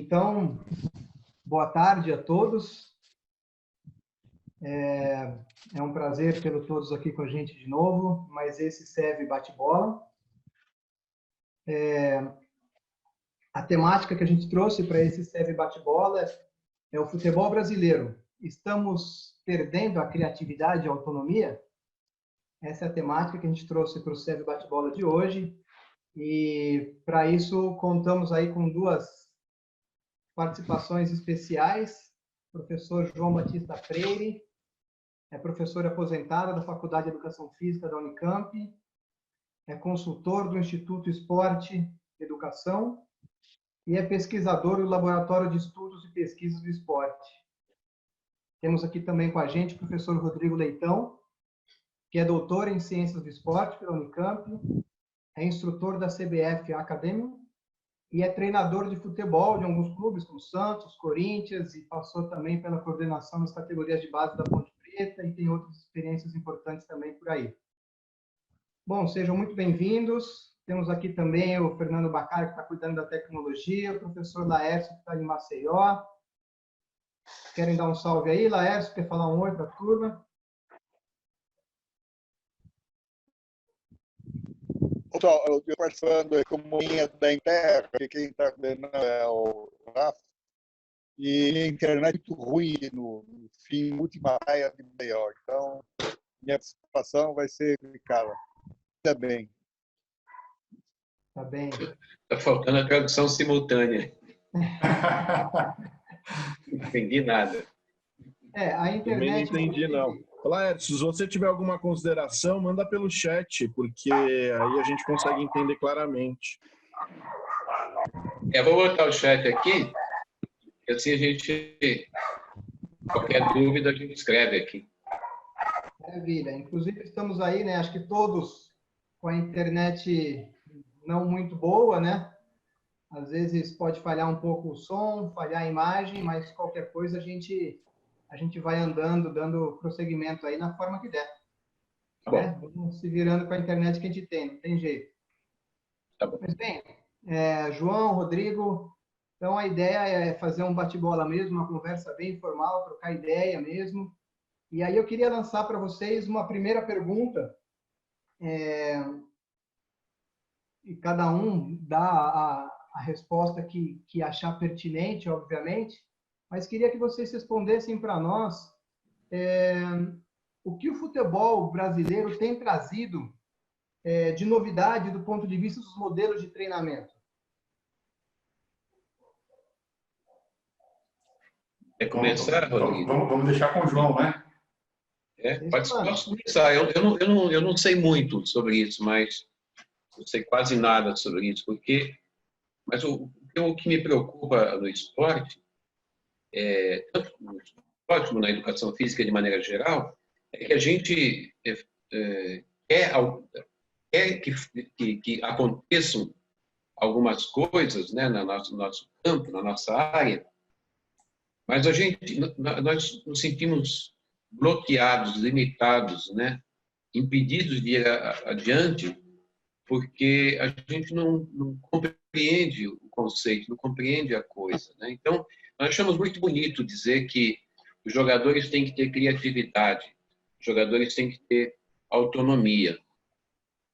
Então, boa tarde a todos. É um prazer tê-los todos aqui com a gente de novo, mas esse serve bate-bola. A temática que a gente trouxe para esse serve bate-bola é o futebol brasileiro. Estamos perdendo a criatividade e a autonomia? Essa é a temática que a gente trouxe para o serve bate-bola de hoje. E, para isso, contamos aí com duas participações especiais. O professor João Batista Freire é professor aposentado da Faculdade de Educação Física da Unicamp, é consultor do Instituto Esporte e Educação e é pesquisador do Laboratório de Estudos e Pesquisas do Esporte. Temos aqui também com a gente o professor Rodrigo Leitão, que é doutor em Ciências do Esporte pela Unicamp, é instrutor da CBF Academy e é treinador de futebol de alguns clubes, como Santos, Corinthians, e passou também pela coordenação das categorias de base da Ponte Preta e tem outras experiências importantes também por aí. Bom, sejam muito bem-vindos. Temos aqui também o Fernando Bacari, que está cuidando da tecnologia, o professor Laércio, que está em Maceió. Querem dar um salve aí? Laércio, quer falar um oi para a turma? Pessoal, eu estou participando como linha da Interra, que quem está vendo é o Rafa, e a internet é muito ruim no fim, última raia de maior. Então, minha participação vai ser complicada. Ainda bem. Tá bem. Está faltando a tradução simultânea. Não entendi nada. A internet... Também não entendi, não. Laércio, se você tiver alguma consideração, manda pelo chat, porque aí a gente consegue entender claramente. Vou botar o chat aqui, e assim a gente, qualquer dúvida, a gente escreve aqui. Maravilha. Inclusive, estamos aí, né? Acho que todos com a internet não muito boa, né? Às vezes pode falhar um pouco o som, falhar a imagem, mas qualquer coisa a gente vai andando, dando prosseguimento aí na forma que der. Tá né? bom. Vamos se virando com a internet que a gente tem, não tem jeito. Tá bom. Mas bem, João, Rodrigo, então a ideia é fazer um bate-bola mesmo, uma conversa bem informal, trocar ideia mesmo. E aí eu queria lançar para vocês uma primeira pergunta, e cada um dá a resposta que achar pertinente, obviamente, mas queria que vocês respondessem para nós o que o futebol brasileiro tem trazido de novidade do ponto de vista dos modelos de treinamento. Quer começar, Rodrigo? Vamos deixar com o João, né? Posso começar. Eu não sei muito sobre isso, mas não sei quase nada sobre isso, mas o que me preocupa no esporte, tanto no esporte como na educação física de maneira geral, é que a gente quer que aconteçam algumas coisas, né, no nosso campo, na nossa área, mas nós nos sentimos bloqueados, limitados, né, impedidos de ir adiante, porque a gente não compreende o conceito, não compreende a coisa, né? Então, nós achamos muito bonito dizer que os jogadores têm que ter criatividade, os jogadores têm que ter autonomia.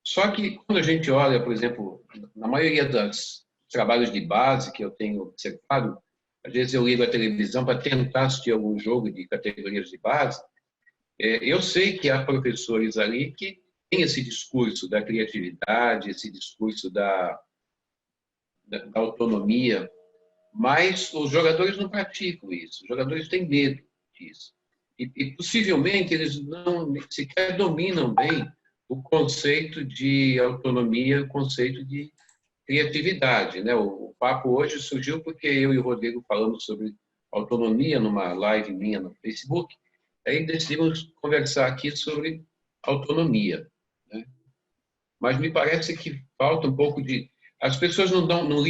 Só que quando a gente olha, por exemplo, na maioria dos trabalhos de base que eu tenho observado, às vezes eu ligo a televisão para tentar assistir algum jogo de categorias de base, eu sei que há professores ali que têm esse discurso da criatividade, esse discurso da autonomia, mas os jogadores não praticam isso, os jogadores têm medo disso. E possivelmente eles não sequer dominam bem o conceito de autonomia, o conceito de criatividade, né? O papo hoje surgiu porque eu e o Rodrigo falamos sobre autonomia numa live minha no Facebook, aí decidimos conversar aqui sobre autonomia, né? Mas me parece que falta um pouco de... As pessoas não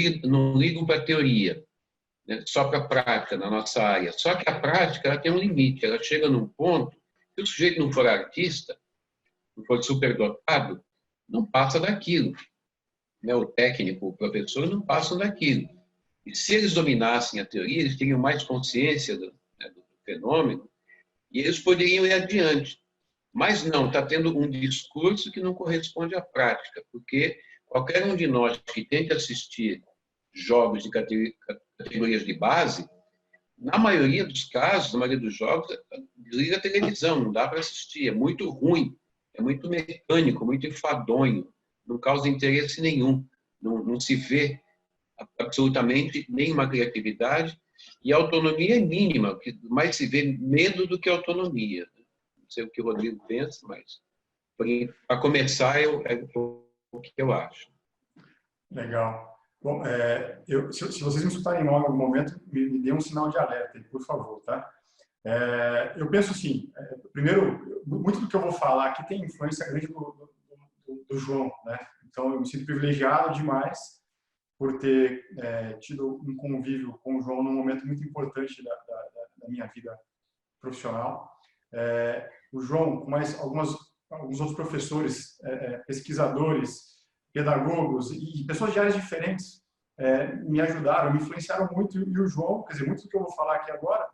ligam para a teoria, né? Só para a prática na nossa área. Só que a prática ela tem um limite, ela chega num ponto, se o sujeito não for artista, não for superdotado, não passa daquilo. O técnico, o professor não passam daquilo. E se eles dominassem a teoria, eles teriam mais consciência do fenômeno e eles poderiam ir adiante. Mas não, está tendo um discurso que não corresponde à prática, porque qualquer um de nós que tente assistir jogos de categorias de base, na maioria dos casos, na maioria dos jogos, desliga a televisão, não dá para assistir, é muito ruim, é muito mecânico, muito enfadonho, não causa interesse nenhum, não se vê absolutamente nenhuma criatividade e a autonomia é mínima, mais se vê medo do que autonomia. Não sei o que o Rodrigo pensa, mas para começar é o que eu acho. Legal. Bom, se vocês me escutarem mal em algum momento, me dê um sinal de alerta, por favor, tá? Eu penso assim, primeiro, muito do que eu vou falar aqui tem influência grande do João, né? Então, eu me sinto privilegiado demais por ter tido um convívio com o João num momento muito importante da minha vida profissional. O João, com mais alguns outros professores, pesquisadores, pedagogos e pessoas de áreas diferentes me ajudaram, me influenciaram muito. E o João, quer dizer, muito do que eu vou falar aqui agora,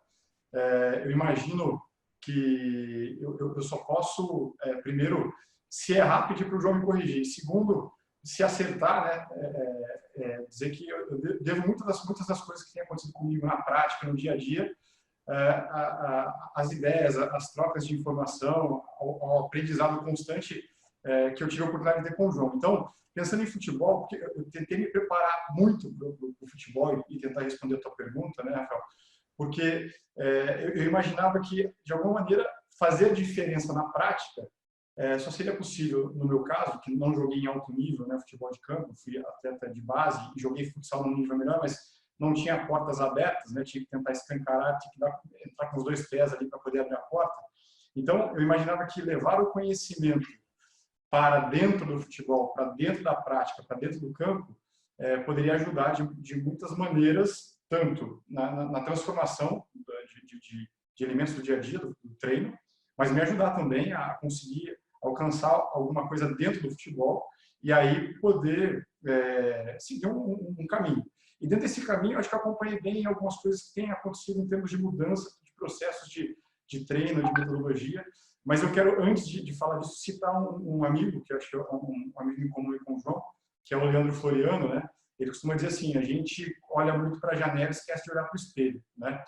eu imagino que eu só posso, primeiro, se errar, pedir para o João me corrigir. Segundo, se acertar, né, dizer que eu devo muitas das coisas que têm acontecido comigo na prática, no dia a dia, as ideias, as trocas de informação, ao aprendizado constante que eu tive a oportunidade de ter com o João. Então, pensando em futebol, porque eu tentei me preparar muito para o futebol e tentar responder a tua pergunta, né, Rafael? Porque eu imaginava que, de alguma maneira, fazer diferença na prática só seria possível, no meu caso, que não joguei em alto nível, né, futebol de campo, fui atleta de base e joguei futsal num nível melhor, mas não tinha portas abertas, né, tinha que tentar escancarar, tinha que entrar com os dois pés ali para poder abrir a porta. Então, eu imaginava que levar o conhecimento para dentro do futebol, para dentro da prática, para dentro do campo, poderia ajudar de muitas maneiras, tanto na transformação de elementos do dia a dia, do treino, mas me ajudar também a conseguir alcançar alguma coisa dentro do futebol e aí poder seguir um caminho. E dentro desse caminho, acho que eu acompanhei bem algumas coisas que têm acontecido em termos de mudança, de processos de treino, de metodologia. Mas eu quero, antes de falar disso, citar um amigo, que eu acho que é um amigo em comum com o João, que é o Leandro Floriano, né? Ele costuma dizer assim, a gente olha muito para a janela e esquece de olhar para o espelho, né?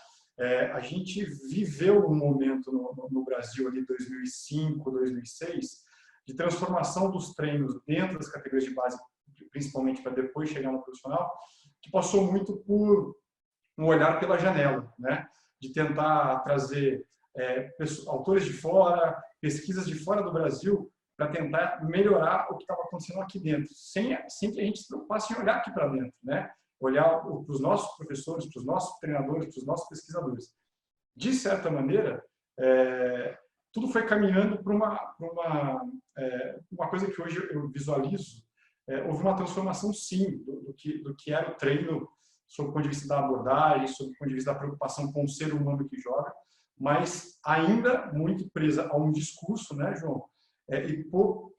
A gente viveu um momento no Brasil ali 2005, 2006, de transformação dos treinos dentro das categorias de base, principalmente para depois chegar no profissional, que passou muito por um olhar pela janela, né? De tentar trazer autores de fora, pesquisas de fora do Brasil, para tentar melhorar o que estava acontecendo aqui dentro, sem que a gente se preocupasse em olhar aqui para dentro, né? Olhar para os nossos professores, para os nossos treinadores, para os nossos pesquisadores. De certa maneira, tudo foi caminhando para uma coisa que hoje eu visualizo. Houve uma transformação, sim, do que era o treino, sob o ponto de vista da abordagem, sob o ponto de vista da preocupação com o ser humano que joga, mas ainda muito presa a um discurso, né, João, e pouco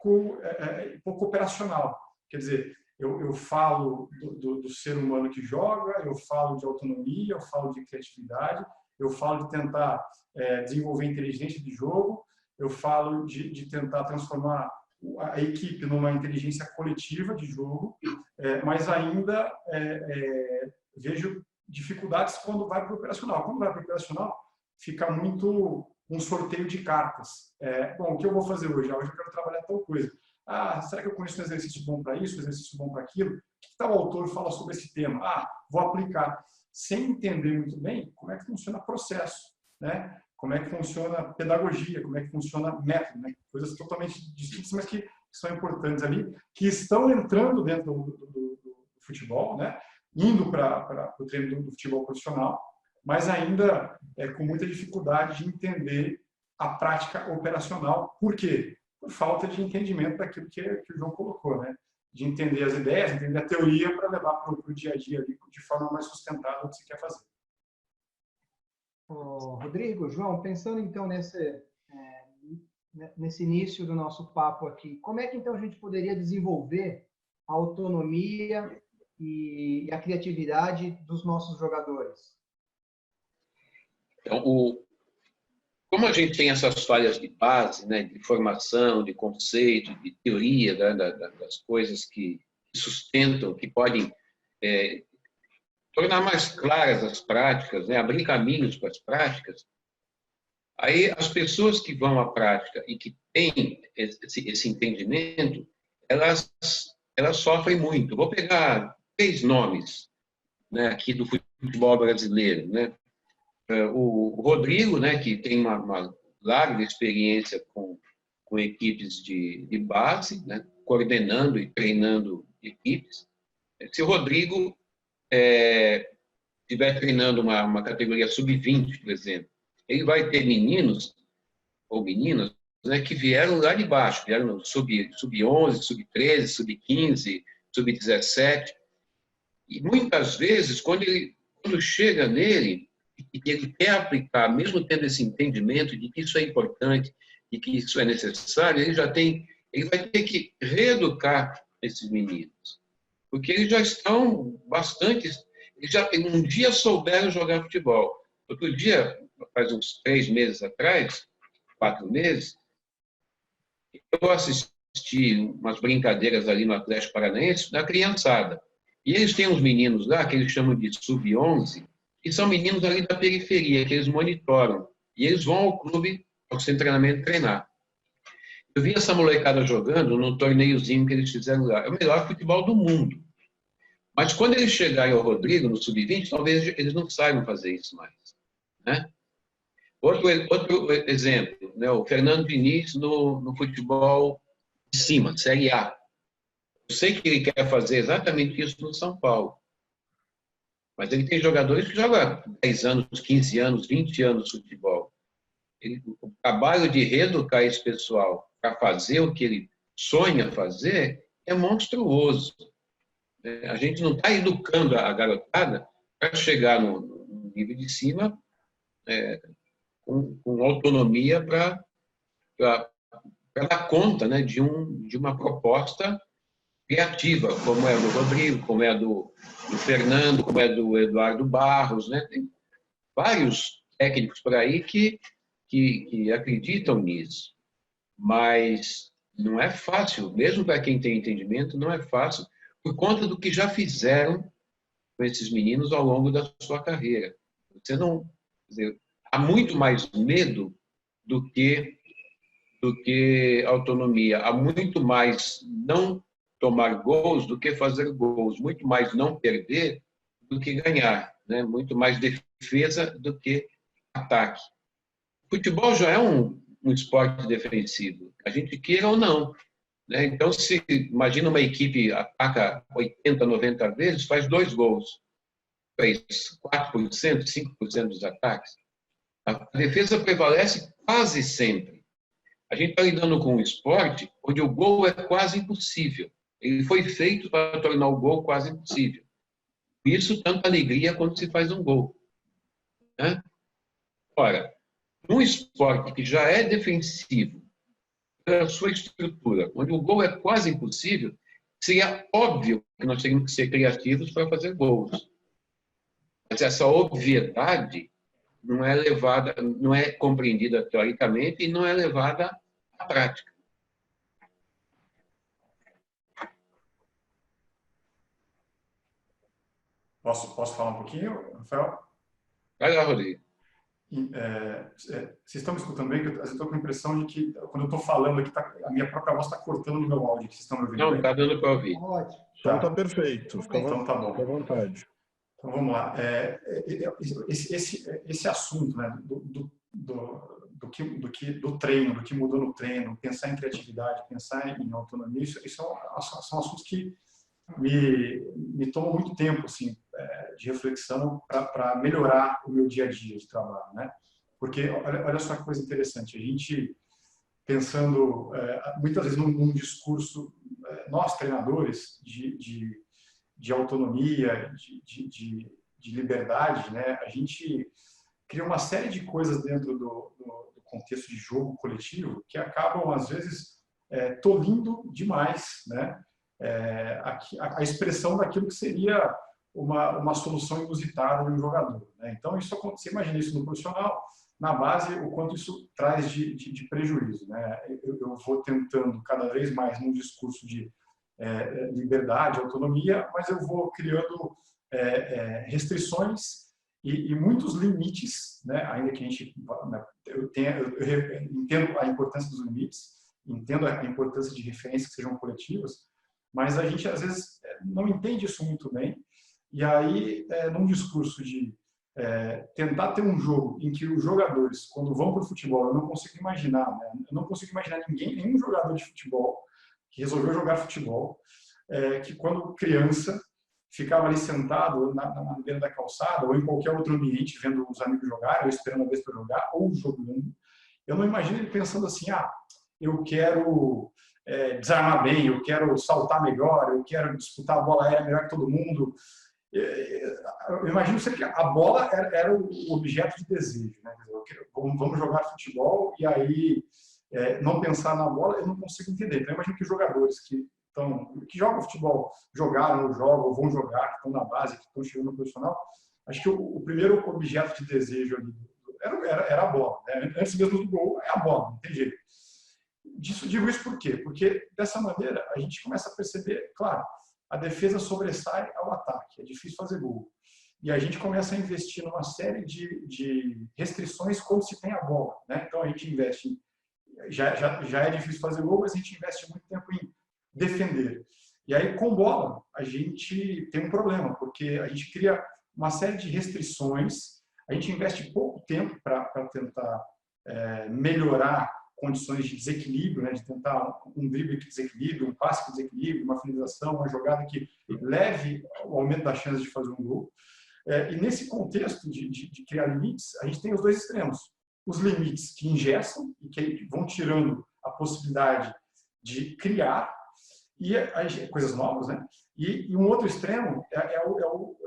operacional. Quer dizer, eu falo do ser humano que joga, eu falo de autonomia, eu falo de criatividade, eu falo de tentar desenvolver inteligência de jogo, eu falo de tentar transformar a equipe numa inteligência coletiva de jogo, mas ainda vejo dificuldades quando vai para o operacional. Quando vai para o operacional, fica muito um sorteio de cartas. Bom, o que eu vou fazer hoje? Hoje eu quero trabalhar tal coisa. Será que eu conheço um exercício bom para isso, um exercício bom para aquilo? O que tal autor fala sobre esse tema? Vou aplicar. Sem entender muito bem como é que funciona o processo, né? Como é que funciona a pedagogia, como é que funciona método, né? Coisas totalmente distintas, mas que são importantes ali, que estão entrando dentro do futebol, né? Indo para o treino do futebol profissional, mas ainda com muita dificuldade de entender a prática operacional. Por quê? Por falta de entendimento daquilo que o João colocou, né? De entender as ideias, entender a teoria para levar para o dia a dia ali, de forma mais sustentável o que você quer fazer. Rodrigo, João, pensando então nesse início do nosso papo aqui, como é que então a gente poderia desenvolver a autonomia e a criatividade dos nossos jogadores? Então, como a gente tem essas falhas de base, né, de formação, de conceito, de teoria das coisas que sustentam, que podem tornar mais claras as práticas, né, abrir caminhos para as práticas, aí as pessoas que vão à prática e que têm esse entendimento, elas sofrem muito. Vou pegar 3 nomes, né, aqui do futebol brasileiro, né? O Rodrigo, né, que tem uma larga experiência com equipes de base, né, coordenando e treinando equipes. Se o Rodrigo estiver treinando uma categoria sub-20, por exemplo, ele vai ter meninos ou meninas, né, que vieram lá de baixo, vieram sub-11, sub-13, sub-15, sub-17. E muitas vezes, quando chega nele, e ele quer aplicar, mesmo tendo esse entendimento de que isso é importante, de que isso é necessário, ele vai ter que reeducar esses meninos, porque eles já estão um dia souberam jogar futebol. Outro dia, faz uns 3 meses atrás, 4 meses, eu assisti umas brincadeiras ali no Atlético Paranaense da criançada. E eles têm uns meninos lá que eles chamam de sub-11, que são meninos ali da periferia, que eles monitoram. E eles vão ao clube, ao centro de treinamento, treinar. Eu vi essa molecada jogando num torneiozinho que eles fizeram lá. É o melhor futebol do mundo. Mas quando eles chegarem ao Rodrigo, no sub-20, talvez eles não saibam fazer isso mais. Né? Outro exemplo, né? O Fernando Diniz no futebol de cima, Série A. Eu sei que ele quer fazer exatamente isso no São Paulo. Mas ele tem jogadores que jogam 10 anos, 15 anos, 20 anos de futebol. O trabalho de reeducar esse pessoal para fazer o que ele sonha fazer é monstruoso. A gente não está educando a garotada para chegar no nível de cima com autonomia para dar conta, né, de uma proposta criativa, como é a do Rodrigo, como é a do Fernando, como é a do Eduardo Barros, né? Tem vários técnicos por aí que acreditam nisso, mas não é fácil, mesmo para quem tem entendimento, não é fácil por conta do que já fizeram com esses meninos ao longo da sua carreira. Você não, quer dizer, há muito mais medo do que autonomia, há muito mais não tomar gols do que fazer gols, muito mais não perder do que ganhar, né? Muito mais defesa do que ataque. O futebol já é um esporte defensivo, a gente queira ou não, né? Então, se imagina uma equipe ataca 80, 90 vezes, faz 2 gols, faz 4%, 5% dos ataques. A defesa prevalece quase sempre. A gente está lidando com um esporte onde o gol é quase impossível. Ele foi feito para tornar o gol quase impossível. Por isso, tanta alegria quando se faz um gol. Né? Ora, num esporte que já é defensivo, pela sua estrutura, onde o gol é quase impossível, seria óbvio que nós teríamos que ser criativos para fazer gols. Mas essa obviedade não é levada, não é compreendida teoricamente e não é levada à prática. Posso falar um pouquinho, Rafael? Vai lá, Rodrigo. Vocês estão me escutando bem? Eu estou com a impressão de que, quando eu estou falando aqui, a minha própria voz está cortando no meu áudio. Vocês estão me ouvindo Não, bem? está dando para ouvir. Ótimo. Então tá perfeito. Então tá bom. Fica à vontade. Então vamos lá. Esse assunto, né, do treino, do que mudou no treino, pensar em criatividade, pensar em autonomia, isso são assuntos que me tomam muito tempo, assim, de reflexão para melhorar o meu dia a dia de trabalho, né? Porque olha só que coisa interessante, a gente pensando muitas vezes num discurso, nós treinadores de autonomia, de liberdade, né? A gente cria uma série de coisas dentro do contexto de jogo coletivo que acabam às vezes tolindo demais, né? a expressão daquilo que seria uma solução inusitada de um jogador, né? Então, você imagina isso no profissional, na base, o quanto isso traz de prejuízo, né? Eu vou tentando cada vez mais num discurso de liberdade, autonomia, mas eu vou criando restrições e muitos limites, né? Ainda que a gente, né, eu entendo a importância dos limites, entendo a importância de referências que sejam coletivas, mas a gente às vezes não entende isso muito bem. E aí, num discurso de tentar ter um jogo em que os jogadores, quando vão para o futebol, eu não consigo imaginar, né? Eu não consigo imaginar nenhum jogador de futebol que resolveu jogar futebol, que quando criança ficava ali sentado na beira da calçada ou em qualquer outro ambiente vendo os amigos jogarem, ou esperando a vez para jogar, ou jogando. Eu não imagino ele pensando assim, eu quero desarmar bem, eu quero saltar melhor, eu quero disputar a bola aérea melhor que todo mundo. Eu imagino sempre que a bola era o objeto de desejo, né? Vamos jogar futebol e aí não pensar na bola, eu não consigo entender. Então, eu imagino que jogadores que jogam futebol, jogaram, jogam, vão jogar, que estão na base, que estão chegando no profissional, acho que o primeiro objeto de desejo ali era a bola, né? Antes mesmo do gol, é a bola, não tem jeito. Digo isso por quê? Porque dessa maneira a gente começa a perceber, claro, a defesa sobressai ao ataque, é difícil fazer gol. E a gente começa a investir numa série de restrições quando se tem a bola, né? Então a gente investe, já é difícil fazer gol, mas a gente investe muito tempo em defender. E aí com bola a gente tem um problema, porque a gente cria uma série de restrições, a gente investe pouco tempo para tentar melhorar condições de desequilíbrio, né, de tentar um drible que desequilibre, um passe que desequilibre, uma finalização, uma jogada que leve ao aumento da chance de fazer um gol. E nesse contexto de criar limites, a gente tem os dois extremos. Os limites que engessam e que vão tirando a possibilidade de criar coisas novas, né? E um outro extremo é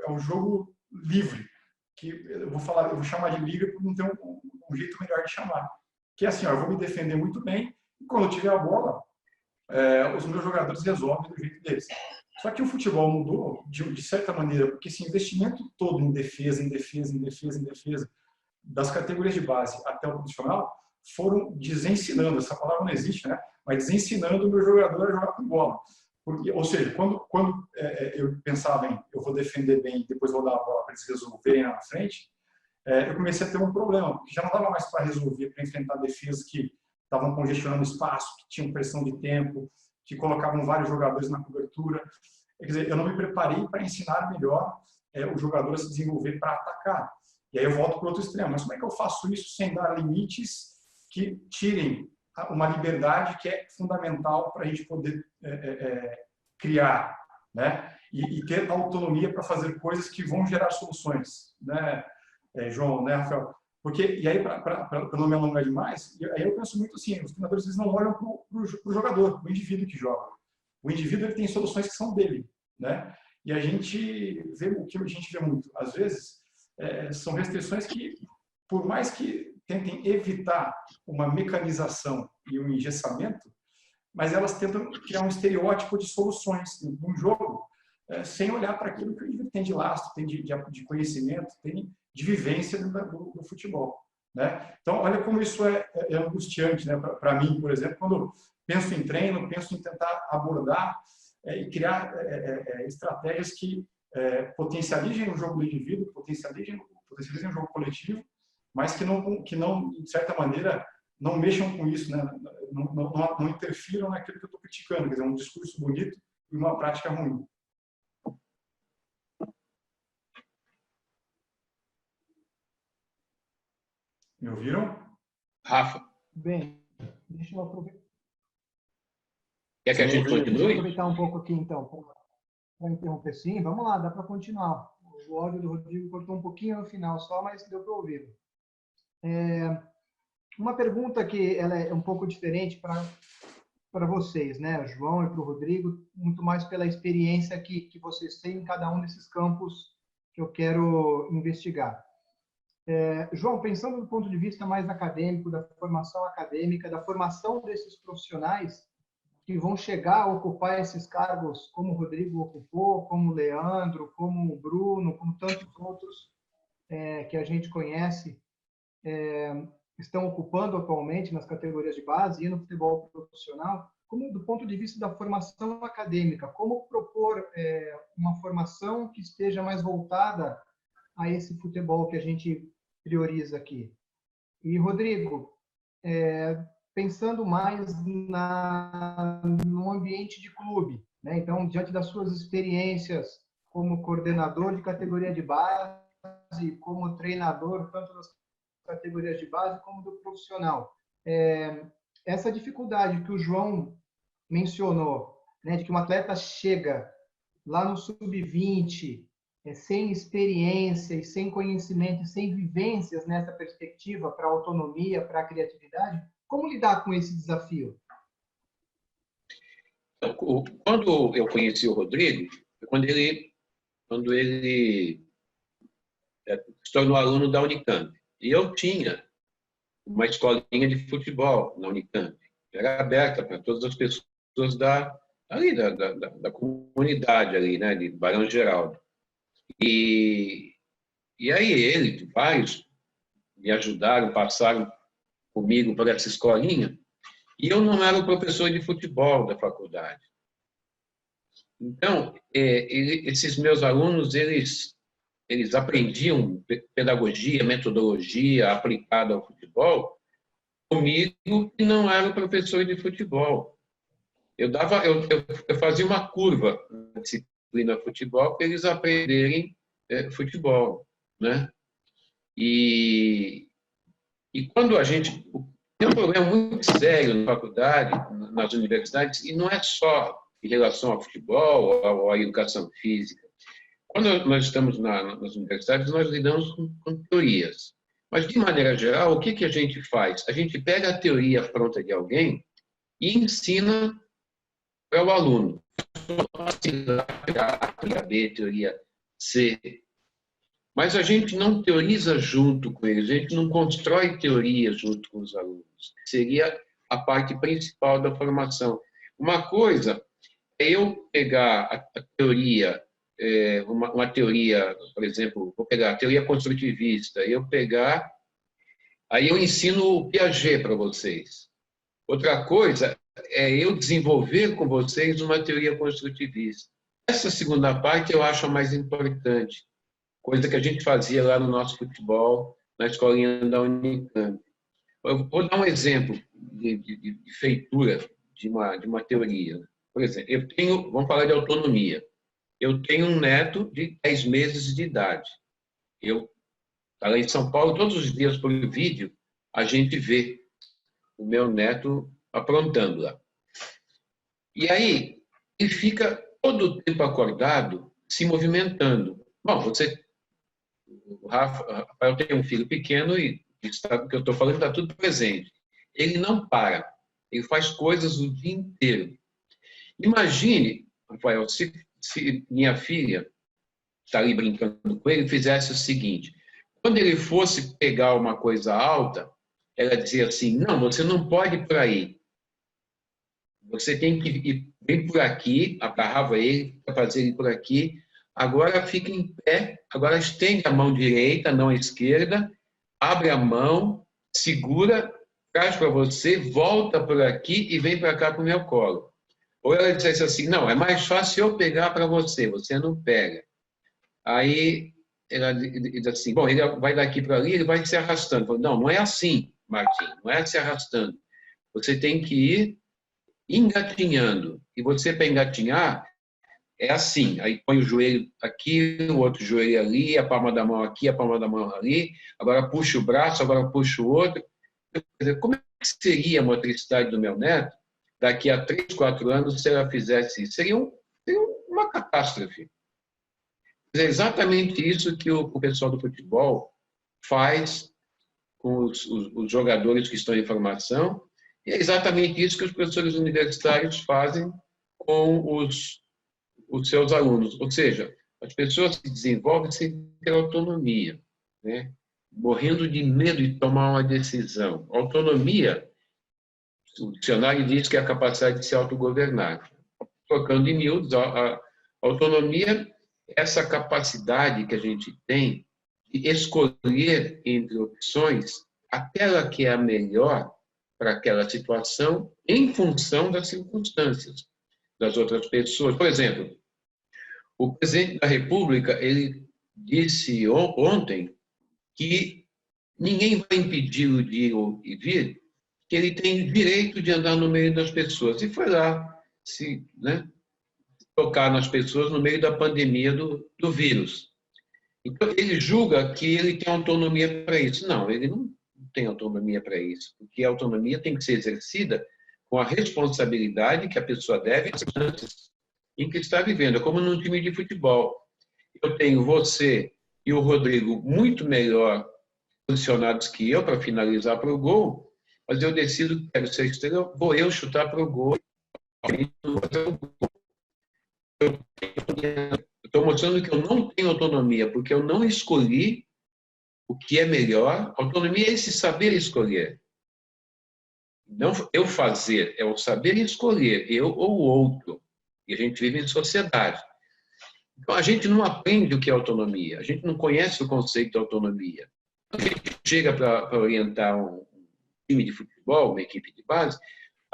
o jogo livre, que eu vou chamar de livre porque não tem um jeito melhor de chamar. Que é assim, eu vou me defender muito bem e quando eu tiver a bola, os meus jogadores resolvem do jeito deles. Só que o futebol mudou de certa maneira, porque esse investimento todo em defesa, das categorias de base até o profissional, foram desensinando, essa palavra não existe, né? Mas desensinando o meu jogador a jogar com bola. Ou seja, quando eu pensava em eu vou defender bem e depois vou dar a bola para eles resolverem na frente, eu comecei a ter um problema, porque já não dava mais para resolver, para enfrentar defesas que estavam congestionando espaço, que tinham pressão de tempo, que colocavam vários jogadores na cobertura. Quer dizer, eu não me preparei para ensinar melhor o jogador a se desenvolver para atacar. E aí eu volto para o outro extremo. Mas como é que eu faço isso sem dar limites que tirem uma liberdade que é fundamental para a gente poder criar, né? E ter autonomia para fazer coisas que vão gerar soluções, né? João, né, Rafael? Porque, e aí, para não me alongar demais, aí eu penso muito assim, os treinadores eles não olham para o jogador, o indivíduo que joga. O indivíduo ele tem soluções que são dele, né? E a gente vê o que a gente vê muito. Às vezes, são restrições que, por mais que tentem evitar uma mecanização e um engessamento, mas elas tentam criar um estereótipo de soluções num jogo, sem olhar para aquilo que o indivíduo tem de lastro, tem de conhecimento, tem de vivência do futebol, né? Então, olha como isso é angustiante, né? Para mim, por exemplo, quando penso em treino, penso em tentar abordar e criar estratégias que potencializem o jogo do indivíduo, potencializem o jogo coletivo, mas que não, de certa maneira, não mexam com isso, né? Não interfiram naquilo que eu estou criticando, quer dizer, um discurso bonito e uma prática ruim. Me ouviram? Rafa, Bem, deixa eu aproveitar. quer que a gente Deixa eu continue? aproveitar um pouco aqui, então, para interromper. Sim, vamos lá, dá para continuar. O áudio do Rodrigo cortou um pouquinho no final só, mas deu para ouvir. Uma pergunta que ela é um pouco diferente para vocês, né, João e para o Rodrigo, muito mais pela experiência que vocês têm em cada um desses campos que eu quero investigar. João, pensando do ponto de vista mais acadêmico, da formação acadêmica, da formação desses profissionais, que vão chegar a ocupar esses cargos, como o Rodrigo ocupou, como o Leandro, como o Bruno, como tantos outros que a gente conhece, estão ocupando atualmente nas categorias de base e no futebol profissional, como do ponto de vista da formação acadêmica, como propor uma formação que esteja mais voltada a esse futebol que a gente prioriza aqui. E, Rodrigo, pensando mais no ambiente de clube, né? Então, diante das suas experiências como coordenador de categoria de base, como treinador, tanto das categorias de base como do profissional, essa dificuldade que o João mencionou, né, de que um atleta chega lá no sub-20, sem experiência e sem conhecimento e sem vivências nessa perspectiva para a autonomia, para a criatividade, como lidar com esse desafio? Quando eu conheci o Rodrigo, quando ele se tornou aluno da Unicamp. E eu tinha uma escolinha de futebol na Unicamp. Era aberta para todas as pessoas da comunidade ali, né, de Barão Geraldo. E aí vários me ajudaram, passaram comigo por essa escolinha, e eu não era o professor de futebol da faculdade. Então, esses meus alunos, eles aprendiam pedagogia, metodologia aplicada ao futebol comigo, que não era o professor de futebol. Eu fazia uma curva na disciplina futebol para eles aprenderem futebol, né? E quando a gente tem um problema muito sério na faculdade, nas universidades, e não é só em relação ao futebol ou à educação física. Quando nós estamos nas universidades, nós lidamos com teorias. Mas, de maneira geral, o que a gente faz? A gente pega a teoria pronta de alguém e ensina para o aluno. Teoria B, teoria C. Mas a gente não teoriza junto com eles, a gente não constrói teoria junto com os alunos. Seria a parte principal da formação. Uma coisa é eu pegar a teoria, uma teoria, por exemplo, vou pegar a teoria construtivista, aí eu ensino o Piaget para vocês. Outra coisa é eu desenvolver com vocês uma teoria construtivista. Essa segunda parte eu acho a mais importante, coisa que a gente fazia lá no nosso futebol, na escolinha da Unicamp. Eu vou dar um exemplo de feitura de uma teoria. Por exemplo, vamos falar de autonomia. Eu tenho um neto de 10 meses de idade. Lá em São Paulo, todos os dias por vídeo, a gente vê o meu neto aprontando lá. E aí, ele fica todo o tempo acordado, se movimentando. Bom, o Rafael tem um filho pequeno e o que eu estou falando está tudo presente. Ele não para, ele faz coisas o dia inteiro. Imagine, Rafael, se minha filha está ali brincando com ele, fizesse o seguinte: quando ele fosse pegar uma coisa alta, ela dizia assim: não, você não pode ir por aí. Você tem que ir bem por aqui, agarrava ele para fazer ele por aqui. Agora fica em pé, agora estende a mão direita, não a esquerda, abre a mão, segura, traz para você, volta por aqui e vem para cá para o meu colo. Ou ela dissesse assim: não, é mais fácil eu pegar para você, você não pega. Aí ela diz assim: bom, ele vai daqui para ali, ele vai se arrastando. Falei, não é assim, Martim, não é se arrastando. Você tem que ir engatinhando. E você, para engatinhar, é assim. Aí põe o joelho aqui, o outro joelho ali, a palma da mão aqui, a palma da mão ali. Agora puxa o braço, agora puxa o outro. Quer dizer, como é que seria a motricidade do meu neto daqui a 3, 4 anos se ela fizesse isso? Seria uma catástrofe. É exatamente isso que o pessoal do futebol faz com os jogadores que estão em formação, e é exatamente isso que os professores universitários fazem com os seus alunos. Ou seja, as pessoas se desenvolvem sem ter autonomia, né? Morrendo de medo de tomar uma decisão. Autonomia O dicionário diz que é a capacidade de se autogovernar. Trocando em miúdos, a autonomia é essa capacidade que a gente tem de escolher entre opções aquela que é a melhor para aquela situação em função das circunstâncias das outras pessoas. Por exemplo, o presidente da República, ele disse ontem que ninguém vai impedi-lo de ir ou de vir, que ele tem direito de andar no meio das pessoas. E foi lá tocar nas pessoas no meio da pandemia do vírus. Então, ele julga que ele tem autonomia para isso. Não, ele não tem autonomia para isso, porque a autonomia tem que ser exercida com a responsabilidade que a pessoa deve em que está vivendo. É como num time de futebol. Eu tenho você e o Rodrigo muito melhor posicionados que eu para finalizar para o gol, mas eu decido que quero ser estrela, vou eu chutar para o gol. Eu estou mostrando que eu não tenho autonomia, porque eu não escolhi o que é melhor. Autonomia é esse saber escolher. Não eu fazer, é o saber escolher, eu ou o outro. E a gente vive em sociedade. Então, a gente não aprende o que é autonomia, a gente não conhece o conceito de autonomia. A gente chega para orientar um time de futebol, uma equipe de base,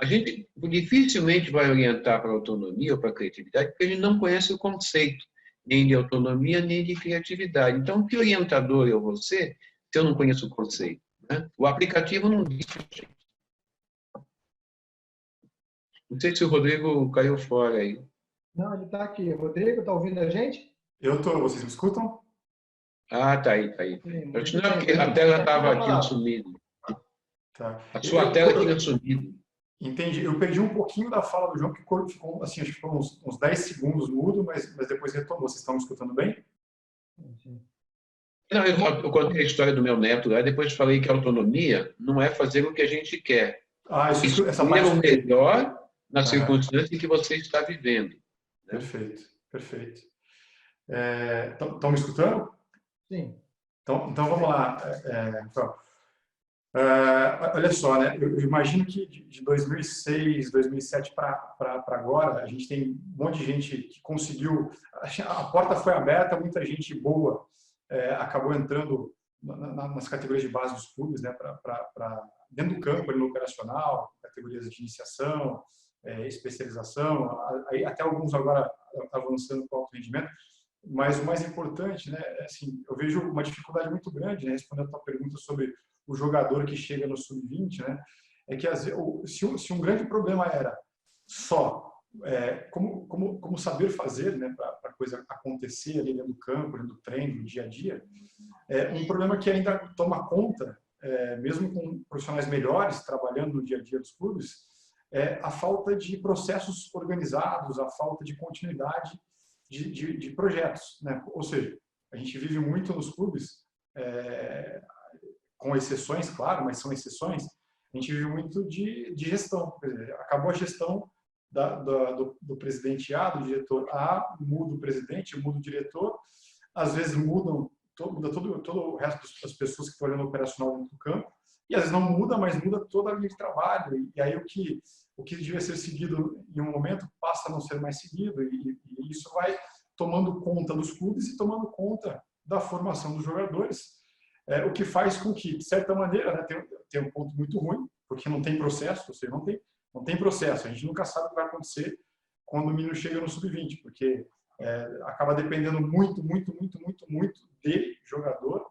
a gente dificilmente vai orientar para a autonomia ou para a criatividade, porque a gente não conhece o conceito, nem de autonomia, nem de criatividade. Então, que orientador eu vou ser se eu não conheço o conceito? Né? O aplicativo não diz. Não sei se o Rodrigo caiu fora aí. Não, ele está aqui. Rodrigo, está ouvindo a gente? Eu estou. Vocês me escutam? Ah, tá aí, tá aí. Sim, Eu acho que não é porque a tela estava tinha sumido. Tá. A sua tela tinha sumido. Entendi. Eu perdi um pouquinho da fala do João, que ficou, assim, acho que ficou uns 10 segundos mudo, mas depois retomou. Vocês estão me escutando bem? Não, eu contei a história do meu neto lá, depois falei que a autonomia não é fazer o que a gente quer. Essa parte o parte... melhor na circunstância em que você está vivendo. Né? Perfeito, perfeito. Estão me escutando? Sim. Então vamos lá. Olha só, né? Eu imagino que de 2006, 2007 para agora, a gente tem um monte de gente que conseguiu. A porta foi aberta, muita gente boa acabou entrando nas categorias de base dos clubes, né? Dentro do campo, no operacional, categorias de iniciação, especialização, até alguns agora avançando para o alto rendimento. Mas o mais importante, né? Assim, eu vejo uma dificuldade muito grande, né? Respondendo a tua pergunta sobre o jogador que chega no sub-20, né? É que se um grande problema era só como saber fazer, né, para a coisa acontecer ali dentro do campo, dentro do treino, no dia a dia, um problema que ainda toma conta, mesmo com profissionais melhores trabalhando no dia a dia dos clubes, é a falta de processos organizados, a falta de continuidade de projetos, né? Ou seja, a gente vive muito nos clubes, com exceções, claro, mas são exceções, a gente vive muito de gestão. Quer dizer, acabou a gestão do presidente A, do diretor A, muda o presidente, muda o diretor, às vezes muda todo o resto das pessoas que estão olhando operacional dentro do campo, e às vezes não muda, mas muda toda a linha de trabalho, e aí o que devia ser seguido em um momento passa a não ser mais seguido, e isso vai tomando conta dos clubes e tomando conta da formação dos jogadores, o que faz com que, de certa maneira, né, tem um ponto muito ruim, porque não tem processo, ou seja, não tem processo, a gente nunca sabe o que vai acontecer quando o menino chega no sub-20, porque acaba dependendo muito dele, jogador,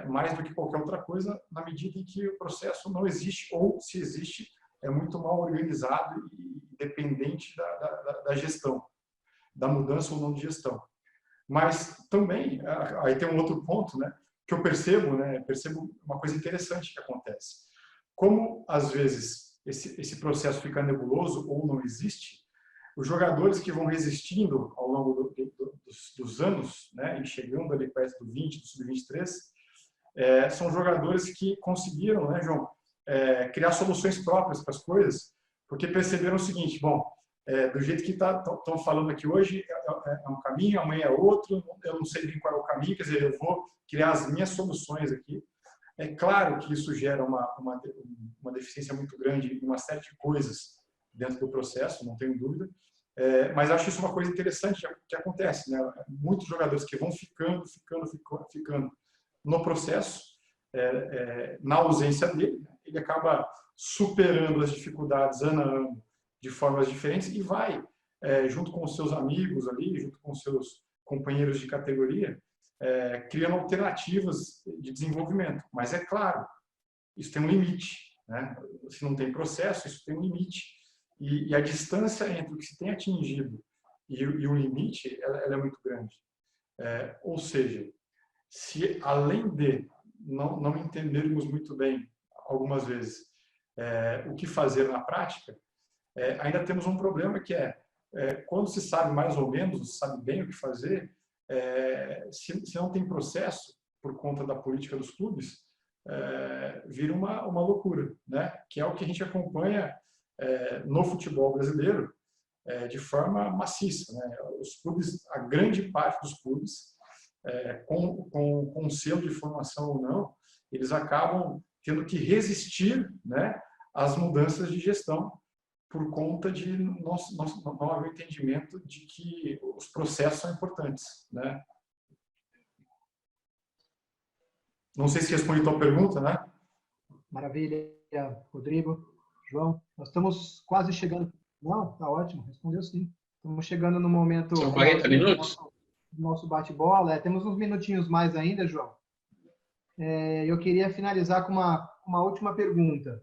mais do que qualquer outra coisa, na medida em que o processo não existe, ou se existe, é muito mal organizado e dependente da gestão, da mudança ou não de gestão. Mas também, aí tem um outro ponto, né, que eu percebo uma coisa interessante que acontece. Como, às vezes, esse processo fica nebuloso ou não existe, os jogadores que vão resistindo ao longo dos anos, né, e chegando ali perto do 20, do sub-23, são jogadores que conseguiram, né, João, criar soluções próprias para as coisas, porque perceberam o seguinte: bom, do jeito que estão falando aqui hoje é um caminho, amanhã é outro, eu não sei bem qual é o caminho, quer dizer, eu vou criar as minhas soluções aqui, É claro que isso gera uma deficiência muito grande em uma série de coisas dentro do processo, não tenho dúvida, mas acho isso uma coisa interessante que acontece, né? Muitos jogadores que vão ficando no processo, na ausência dele, ele acaba superando as dificuldades ano a ano de formas diferentes e vai, junto com os seus amigos ali, junto com os seus companheiros de categoria, criando alternativas de desenvolvimento. Mas é claro, isso tem um limite, né? Se não tem processo, isso tem um limite. E a distância entre o que se tem atingido e o limite, ela é muito grande. Ou seja, se além de não entendermos muito bem, algumas vezes, o que fazer na prática, ainda temos um problema que quando se sabe mais ou menos, se sabe bem o que fazer, se não tem processo por conta da política dos clubes, vira uma loucura, né? Que é o que a gente acompanha no futebol brasileiro de forma maciça, né? Os clubes, a grande parte dos clubes, com selo de formação ou não, eles acabam tendo que resistir, né, às mudanças de gestão por conta de não haver entendimento de que os processos são importantes, né? Não sei se respondi a tua pergunta, né? Maravilha, Rodrigo, João. Nós estamos quase chegando. Não, tá ótimo, respondeu sim. Estamos chegando no momento. São 40 minutos? Do nosso bate-bola. Temos uns minutinhos mais ainda, João. Eu queria finalizar com uma última pergunta.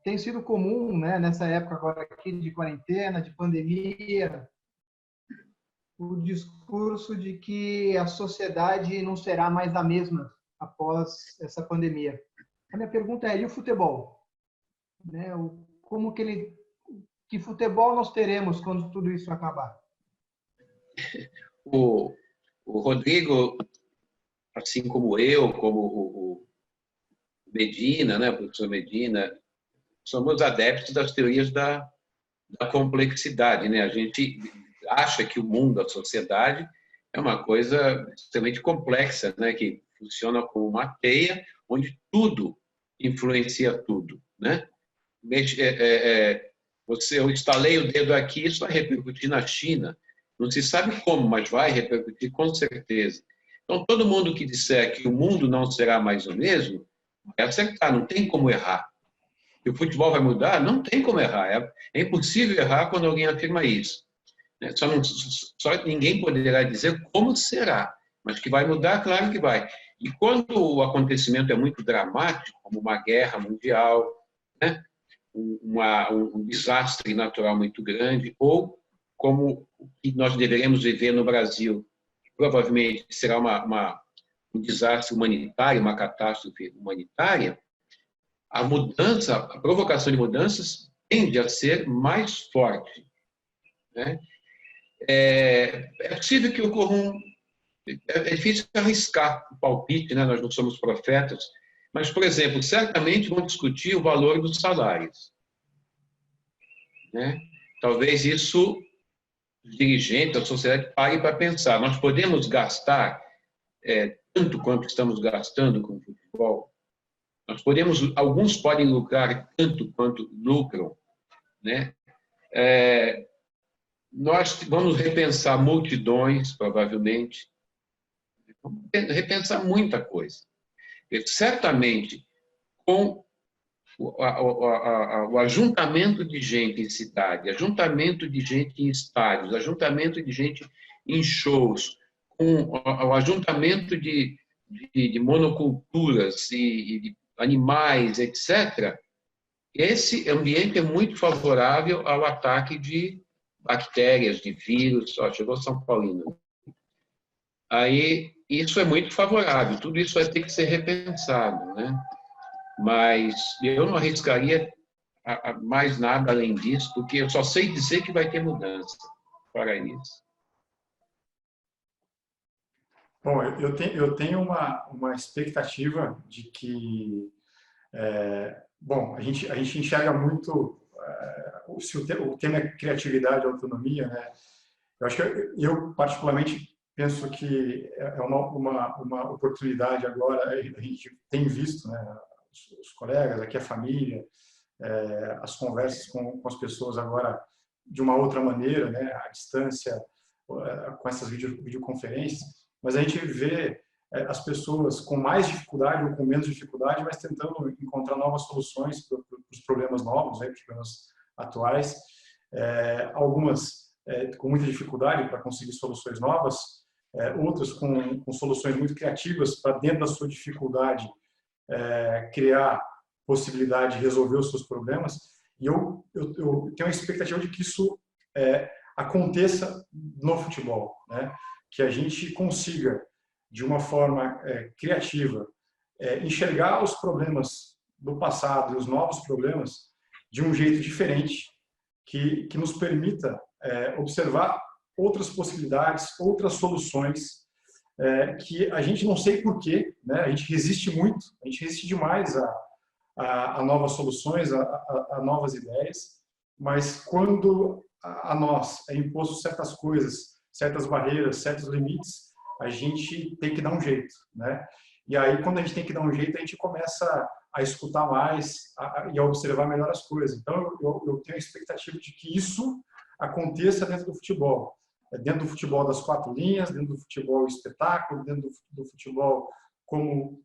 Tem sido comum, né, nessa época agora aqui de quarentena, de pandemia, o discurso de que a sociedade não será mais a mesma após essa pandemia. A minha pergunta e o futebol? Né, que futebol nós teremos quando tudo isso acabar? O Rodrigo, assim como eu, como o Medina, né, o professor Medina, somos adeptos das teorias da complexidade, né? A gente acha que o mundo, a sociedade, é uma coisa extremamente complexa, né? Que funciona como uma teia, onde tudo influencia tudo, né? Eu estalei o dedo aqui, isso vai repercutir na China. Não se sabe como, mas vai repercutir com certeza. Então, todo mundo que disser que o mundo não será mais o mesmo, vai acertar, não tem como errar. E o futebol vai mudar? Não tem como errar. É impossível errar quando alguém afirma isso. Só ninguém poderá dizer como será, mas que vai mudar, claro que vai. E quando o acontecimento é muito dramático, como uma guerra mundial, né? Um desastre natural muito grande, ou como o que nós deveremos viver no Brasil, provavelmente será um desastre humanitário, uma catástrofe humanitária, a mudança, a provocação de mudanças tende a ser mais forte, né? É possível que ocorra é difícil arriscar o palpite, né? Nós não somos profetas, mas, por exemplo, certamente vão discutir o valor dos salários, né? Talvez isso os dirigentes, a sociedade pare para pensar. Nós podemos gastar tanto quanto estamos gastando com o futebol? Alguns podem lucrar tanto quanto lucram, né? Nós vamos repensar multidões, provavelmente. Vamos repensar muita coisa. Certamente, com o ajuntamento de gente em cidade, ajuntamento de gente em estádios, ajuntamento de gente em shows, com o ajuntamento de monoculturas e de animais, etc., esse ambiente é muito favorável ao ataque de bactérias, de vírus. Chegou São Paulino. Aí, isso é muito favorável. Tudo isso vai ter que ser repensado, né? Mas eu não arriscaria mais nada além disso, porque eu só sei dizer que vai ter mudança para isso. Bom, eu tenho uma expectativa de que, bom, a gente enxerga muito, se o tema é criatividade e autonomia, né? Eu acho que eu particularmente penso que é uma oportunidade agora, a gente tem visto, né, os colegas, aqui a família, as conversas com as pessoas agora de uma outra maneira, né, à distância, com essas videoconferências, mas a gente vê as pessoas com mais dificuldade ou com menos dificuldade, mas tentando encontrar novas soluções para os problemas novos, para os problemas atuais. Algumas com muita dificuldade para conseguir soluções novas, outras com soluções muito criativas para, dentro da sua dificuldade, criar possibilidade de resolver os seus problemas. E eu tenho a expectativa de que isso aconteça no futebol, né? Que a gente consiga, de uma forma criativa, enxergar os problemas do passado e os novos problemas de um jeito diferente, que nos permita observar outras possibilidades, outras soluções, que a gente não sei porquê, né? A gente resiste muito, a gente resiste demais a novas soluções, a novas ideias, mas quando a nós é imposto certas coisas, certas barreiras, certos limites, a gente tem que dar um jeito, né? E aí, quando a gente tem que dar um jeito, a gente começa a escutar mais e a observar melhor as coisas. Então, eu tenho a expectativa de que isso aconteça dentro do futebol. Dentro do futebol das quatro linhas, dentro do futebol espetáculo, dentro do futebol como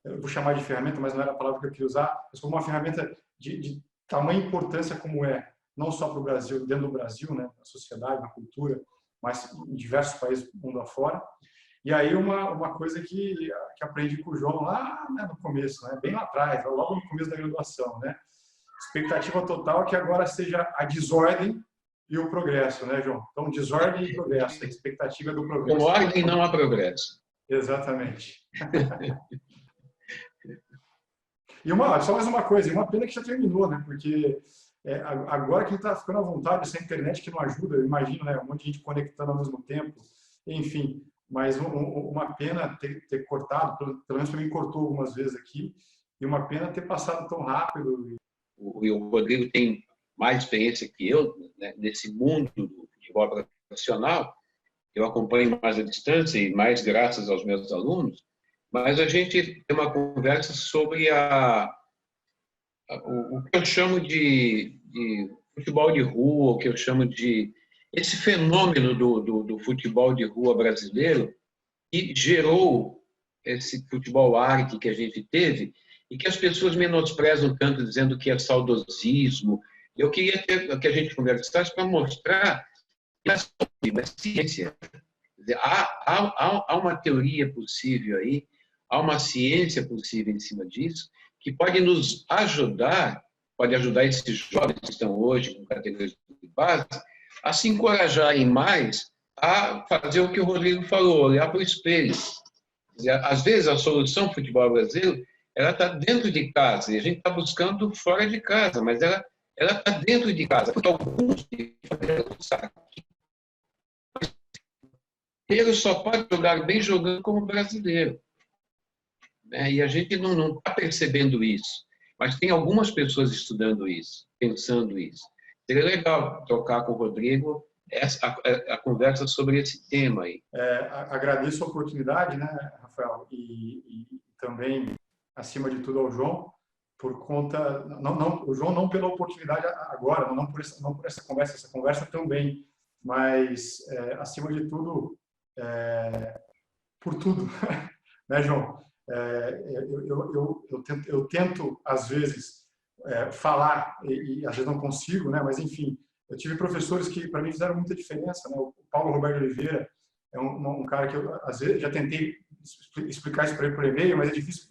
eu vou chamar de ferramenta, mas não era a palavra que eu queria usar, mas como uma ferramenta de tamanha importância como não só para o Brasil, dentro do Brasil, né, na sociedade, na cultura, mas em diversos países do mundo afora. E aí uma coisa que aprendi com o João lá, né, no começo, né, bem lá atrás, logo no começo da graduação, né? Expectativa total que agora seja a desordem e o progresso, né, João? Então, desordem e progresso, a expectativa é do progresso. Com ordem não há progresso. Exatamente. E só mais uma coisa, uma pena que já terminou, né? Porque agora que a gente está ficando à vontade, essa internet que não ajuda, eu imagino, né? Um monte de gente conectando ao mesmo tempo, enfim. Mas uma pena ter cortado, pelo menos para mim cortou algumas vezes aqui, e uma pena ter passado tão rápido. O Rodrigo tem mais experiência que eu, né, nesse mundo do futebol profissional. Eu acompanho mais à distância e mais graças aos meus alunos, mas a gente tem uma conversa sobre o que eu chamo de futebol de rua, o que eu chamo de esse fenômeno do futebol de rua brasileiro, que gerou esse futebol arte que a gente teve e que as pessoas menosprezam tanto, dizendo que é saudosismo. Eu queria que a gente conversasse para mostrar que é ciência. Há uma teoria possível aí, há uma ciência possível em cima disso, que pode nos ajudar, pode ajudar esses jovens que estão hoje com categorias de base, a se encorajarem mais a fazer o que o Rodrigo falou, olhar para o espelho. Às vezes, a solução do futebol brasileiro ela está dentro de casa, e a gente está buscando fora de casa, mas ela está dentro de casa, porque alguns ele só pode jogar bem jogando como brasileiro. E a gente não está percebendo isso, mas tem algumas pessoas estudando isso, pensando isso. Seria legal trocar com o Rodrigo a conversa sobre esse tema aí. Agradeço a oportunidade, né, Rafael, e também, acima de tudo, ao João, por conta, o João não pela oportunidade agora, não por essa conversa também, mas, acima de tudo, por tudo, né, João? Eu tento, às vezes, falar, e às vezes não consigo, né, mas, enfim, eu tive professores que, para mim, fizeram muita diferença, né? O Paulo Roberto Oliveira é um cara que eu, às vezes, já tentei explicar isso para ele por e-mail, mas é difícil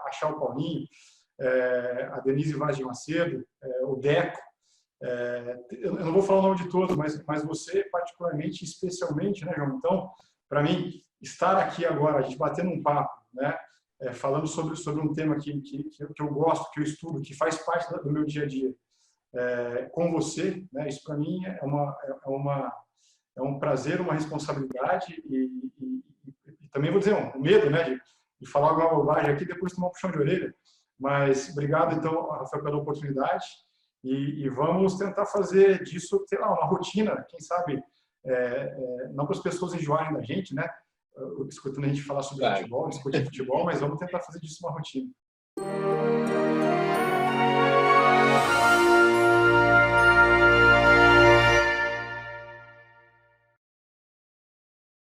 achar o Paulinho, a Denise Vaz de Macedo, o Deco. Eu não vou falar o nome de todos, mas você, particularmente, especialmente, né, João? Então, para mim, estar aqui agora, a gente batendo um papo, né? Falando sobre um tema que eu gosto, que eu estudo, que faz parte do meu dia a dia, com você, né? Isso para mim é um prazer, uma responsabilidade e também vou dizer um medo, né, de falar alguma bobagem aqui depois tomar um puxão de orelha. Mas obrigado então, Rafael, pela oportunidade e vamos tentar fazer disso, sei lá, uma rotina, quem sabe não para as pessoas enjoarem da gente, né? Escutando a gente falar sobre futebol, discutir futebol, mas vamos tentar fazer disso uma rotina.